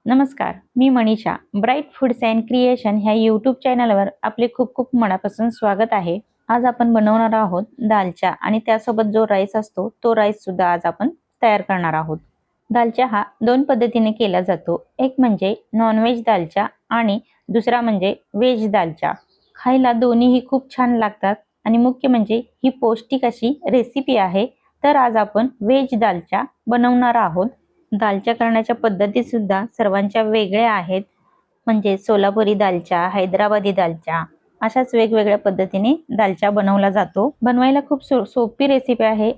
नमस्कार, मी Manisha. Bright foods and creation ह्या यूट्यूब चॅनलवर आपले खूप खूप मनापासून स्वागत आहे. आज आपण बनवणार आहोत दालचा आणि त्यासोबत जो राईस असतो तो राईस सुद्धा आज आपण तयार करणार आहोत. दालचा हा दोन पद्धतीने केला जातो. एक म्हणजे नॉनव्हेज दालचा आणि दुसरा म्हणजे व्हेज दालचा. खायला दोन्हीही खूप छान लागतात आणि मुख्य म्हणजे ही पौष्टिक अशी रेसिपी आहे. तर आज आपण व्हेज दालचा बनवणार आहोत. दालचा करण्याच्या पद्धती सुद्धा सर्वांच्या वेगळ्या आहेत. म्हणजे सोलापुरी दालचा, हैदराबादी दालचा अशाच वेगवेगळ्या पद्धतीने दालचा बनवला जातो. बनवायला खूप सोपी रेसिपी आहे.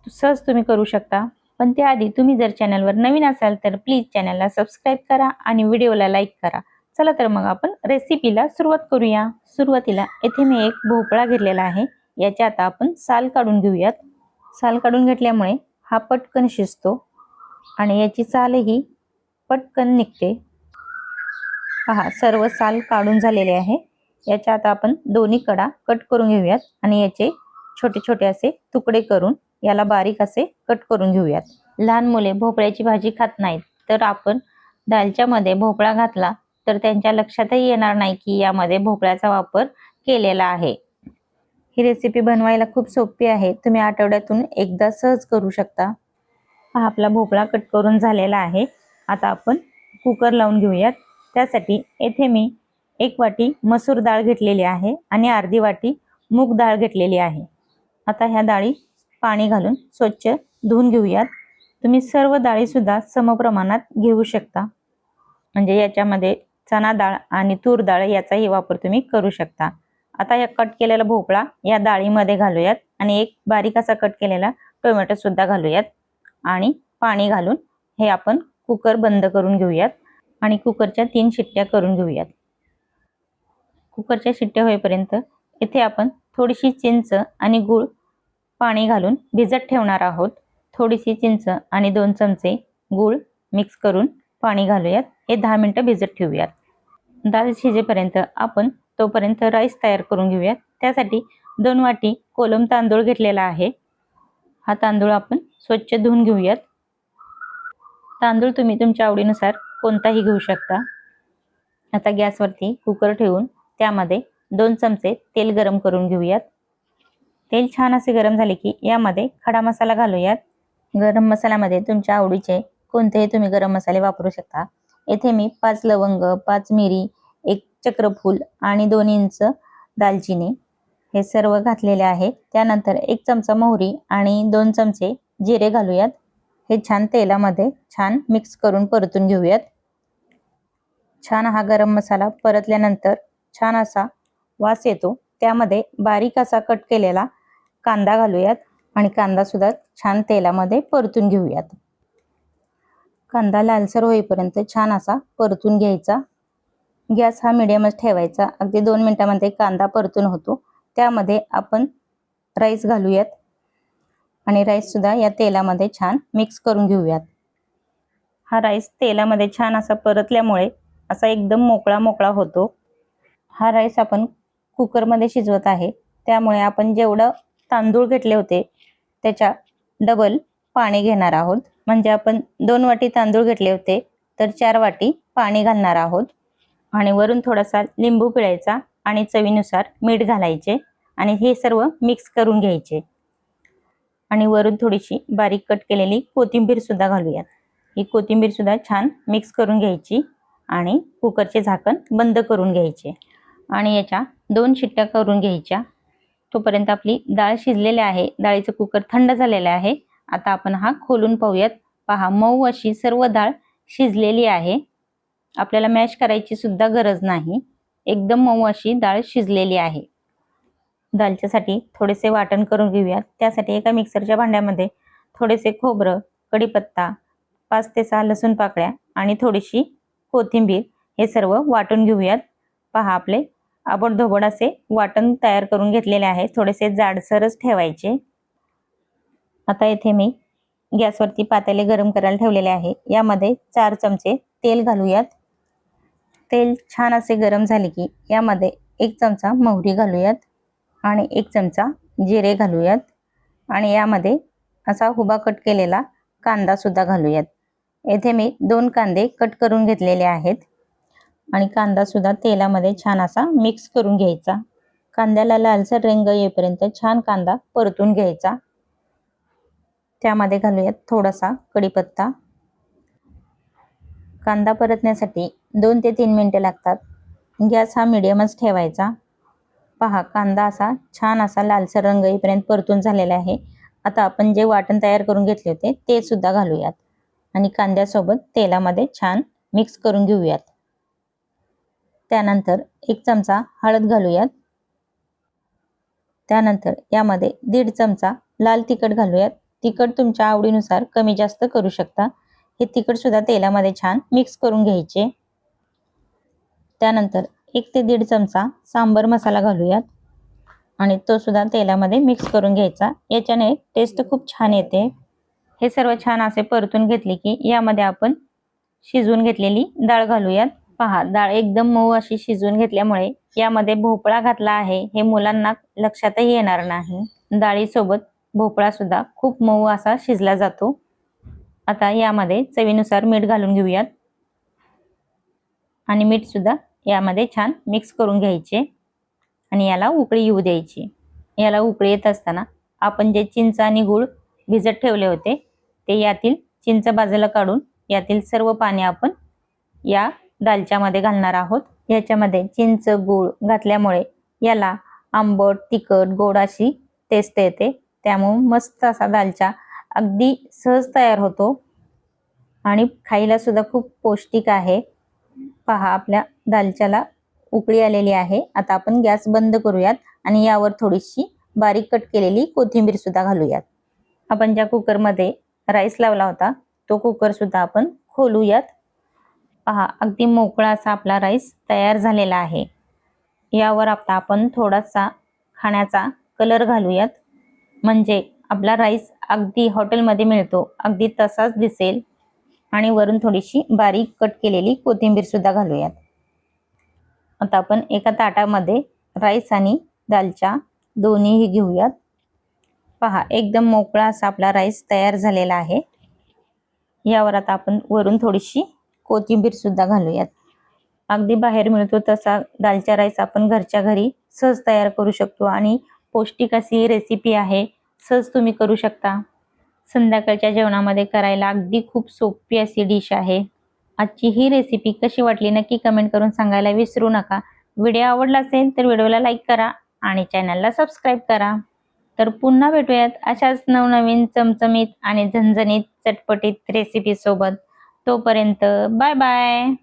सहज तुम्ही करू शकता. पण त्याआधी तुम्ही जर चॅनलवर नवीन असाल तर प्लीज चॅनलला सबस्क्राईब करा आणि व्हिडिओला लाईक करा. चला तर मग आपण रेसिपीला सुरुवात करूया. सुरुवातीला येथे मी एक भोपळा घेतलेला आहे. याच्या आता आपण साल काढून घेऊयात. साल काढून घेतल्यामुळे हा पटकन शिजतो आणि याची सालही पटकन निघते. पहा, सर्व साल काढून झालेले आहे. याच्या आता आपण दोन्ही कडा कट करून घेऊयात आणि याचे छोटे छोटे असे तुकडे करून याला बारीक असे कट करून घेऊयात. लहान मुले भोपळ्याची भाजी खात नाहीत, तर आपण दालच्यामध्ये भोपळा घातला तर त्यांच्या लक्षातही येणार नाही की यामध्ये भोपळ्याचा वापर केलेला आहे. ही रेसिपी बनवायला खूप सोपी आहे. तुम्ही आठवड्यातून एकदा सहज करू शकता. हा आपला भोपळा कट करून झालेला आहे. आता आपण कुकर लावून घेऊयात. त्यासाठी येथे मी 1 वाटी मसूर डाळ घेतलेली आहे आणि अर्धी वाटी मूग डाळ घेतलेली आहे. आता ह्या डाळी पाणी घालून स्वच्छ धुवून घेऊयात. तुम्ही सर्व डाळी सुद्धा समप्रमाणात घेऊ शकता. म्हणजे याच्यामध्ये चणा डाळ आणि तूर डाळ याचाही वापर तुम्ही करू शकता. आता या कट केलेला भोपळा या डाळीमध्ये घालूयात आणि एक बारीक असा कट केलेला टोमॅटो सुद्धा घालूयात आणि पाणी घालून हे आपण कुकर बंद करून घेऊयात आणि कुकरच्या 3 शिट्ट्या करून घेऊयात. कुकरच्या शिट्ट्या होईपर्यंत इथे आपण थोडीशी चिंच आणि गूळ पाणी घालून भिजत ठेवणार आहोत. थोडीशी चिंच आणि 2 चमचे गूळ मिक्स करून पाणी घालूयात. हे 10 मिनिटं भिजत ठेवूयात. डाळ शिजेपर्यंत आपण तोपर्यंत राईस तयार करून घेऊयात. त्यासाठी 2 वाटी कोलम तांदूळ घेतलेला आहे. हा तांदूळ आपण स्वच्छ धुवून घेऊयात. तांदूळ तुम्ही तुमच्या आवडीनुसार कोणताही घेऊ शकता. आता गॅसवरती कुकर ठेवून त्यामध्ये 2 चमचे तेल गरम करून घेऊयात. तेल छान असे गरम झाले की यामध्ये खडा मसाला घालूयात. गरम मसाल्यामध्ये तुमच्या आवडीचे कोणतेही तुम्ही गरम मसाले वापरू शकता. येथे मी 5 लवंग, 5 मिरी, 1 चक्रफूल आणि 2 इंच दालचिनी हे सर्व घातलेले आहे. त्यानंतर 1 चमचा मोहरी आणि 2 चमचे जिरे घालूयात. हे छान तेलामध्ये छान मिक्स करून परतून घेऊयात. छान हा गरम मसाला परतल्यानंतर छान असा वास येतो. त्यामध्ये बारीक असा कट केलेला कांदा घालूयात आणि कांदा सुद्धा छान तेलामध्ये परतून घेऊयात. कांदा लालसर होईपर्यंत छान असा परतून घ्यायचा. गॅस हा मिडियमच ठेवायचा. अगदी 2 मिनिटांमध्ये कांदा परतून होतो. त्यामध्ये आपण राईस घालूयात आणि राईस सुद्धा या तेलामध्ये छान मिक्स करून घेऊयात. हा राईस तेलामध्ये छान असा परतल्यामुळे असा एकदम मोकळा मोकळा होतो. हा राईस आपण कुकरमध्ये शिजवत आहे, त्यामुळे आपण जेवढं तांदूळ घेतले होते त्याच्या डबल पाणी घेणार आहोत. म्हणजे आपण 2 वाटी तांदूळ घेतले होते तर 4 वाटी पाणी घालणार आहोत आणि वरून थोडासा लिंबू पिळायचा आणि चवीनुसार मीठ घालायचे आणि हे सर्व मिक्स करून घ्यायचे आणि वरून थोडीशी बारीक कट केलेली कोथिंबीर सुद्धा घालूयात. ही कोथिंबीर सुद्धा छान मिक्स करून घ्यायची आणि कुकरचे झाकण बंद करून घ्यायचे आणि याच्या 2 शिट्ट्या करून घ्यायच्या. तोपर्यंत आपली डाळ शिजलेली आहे. डाळीचं कुकर थंड झालेलं आहे. आता आपण हा खोलून पाहूयात. पहा, मऊ अशी सर्व डाळ शिजलेली आहे. आपल्याला मॅश करायची सुद्धा गरज नाही. एकदम मऊ अशी डाळ शिजलेली आहे. दालच्यासाठी थोडेसे वाटण करून घेऊयात. त्यासाठी एका मिक्सरच्या भांड्यामध्ये थोडेसे खोबरं, कढीपत्ता, 5 ते 6 लसूण पाकळ्या आणि थोडीशी कोथिंबीर हे सर्व वाटून घेऊयात. पहा, आपले आबडधोबड असे वाटण तयार करून घेतलेले आहे. थोडेसे जाडसरच ठेवायचे. आता इथे मी गॅसवरती पातेले गरम करायला ठेवलेले आहे. यामध्ये 4 चमचे तेल घालूयात. तेल छान असे गरम झाले की यामध्ये 1 चमचा मोहरी घालूयात आणि 1 चमचा जिरे घालूयात आणि यामध्ये असा उभा कट केलेला कांदा सुद्धा घालूयात. येथे मी 2 कांदे कट करून घेतलेले आहेत आणि कांदा सुद्धा तेलामध्ये छान असा मिक्स करून घ्यायचा। कांद्याला लालसर रंग येईपर्यंत छान कांदा परतून घ्यायचा। त्यामध्ये घालूयात थोडासा कढीपत्ता। कांदा परतण्यासाठी 2 ते 3 मिनिटे लागतात। गॅस हा मीडियमच ठेवायचा। पहा कांदा असा छान असा लालसर रंग येईपर्यंत परतून झालेला आहे। आता आपण जे वाटण तयार करून घेतले होते ते सुद्धा घालूयात आणि कांद्यासोबत तेलामध्ये छान मिक्स करून घेऊयात। त्यानंतर 1 चमचा हळद घालूयात। त्यानंतर यामध्ये 1.5 चमचा लाल तिखट घालूयात। तिखट तुमच्या आवडीनुसार कमी जास्त करू शकता। हे तिखट सुद्धा तेलामध्ये छान मिक्स करून घ्यायचे। त्यानंतर 1 ते 1.5 चमचा सांबर मसाला घालूयात आणि तो सुद्धा तेलामध्ये मिक्स करून घ्यायचा। याच्याने टेस्ट खूप छान येते। हे सर्व छान असे परतून घेतले की यामध्ये आपण शिजवून घेतलेली डाळ घालूयात। पहा डाळ एकदम मऊ अशी शिजवून घेतल्यामुळे यामध्ये भोपळा घातला आहे हे मुलांना लक्षातही येणार नाही। डाळीसोबत भोपळा सुद्धा खूप मऊ असा शिजला जातो। आता यामध्ये चवीनुसार मीठ घालून घेऊयात आणि मीठ सुद्धा यामध्ये छान मिक्स करून घ्यायचे आणि याला उकळी येऊ द्यायची। याला उकळी येत असताना आपण जे चिंच आणि गूळ भिजत ठेवले होते ते यातील चिंच बाजूला काढून यातील सर्व पाणी आपण या दालच्यामध्ये घालणार आहोत। याच्यामध्ये चिंच गूळ घातल्यामुळे याला आंबट तिखट गोड अशी टेस्ट येते। त्यामुळे मस्त असा दालचा अगदी सहज तयार होतो आणि खायला सुद्धा खूप पौष्टिक आहे। पहा आपल्या दालच्याला उकळी आलेली आहे। आता आपण गॅस बंद करूयात आणि यावर थोडीशी बारीक कट केलेली कोथिंबीर सुद्धा घालूयात। आपण ज्या कुकरमध्ये राईस लावला होता तो कुकर सुद्धा आपण खोलूयात। पहा अगदी मोकळा असा आपला राईस तयार झालेला आहे। यावर आता आपण थोडासा खाण्याचा कलर घालूयात म्हणजे आपला राईस अगदी हॉटेलमध्ये मिळतो अगदी तसाच दिसेल आणि वरून थोडीशी बारीक कट केलेली कोथिंबीर सुद्धा घालूयात। आता आपण एका ताटामध्ये राईस आणि दालचा दोन्हीही घेऊयात। पहा एकदम मोकळा असा आपला राईस तयार झालेला आहे। यावर आता आपण वरून थोडीशी कोथिंबीर सुद्धा घालूयात। अगदी बाहेर मिळतो तसा दालचा राईस आपण घरच्या घरी सहज तयार करू शकतो आणि पौष्टिक अशी रेसिपी आहे। सहज तुम्ही करू शकता। संध्याकाळच्या जेवणामध्ये करायला अगदी खूप सोपी अशी डिश आहे। आजची ही रेसिपी कशी वाटली नक्की कमेंट करून सांगायला विसरू नका। व्हिडिओ आवडला असेल तर व्हिडिओला लाईक करा आणि चॅनलला सबस्क्राईब करा। तर पुन्हा भेटूयात अशाच नवनवीन चमचमीत आणि झणझणीत चटपटीत रेसिपी सोबत। तोपर्यंत बाय बाय।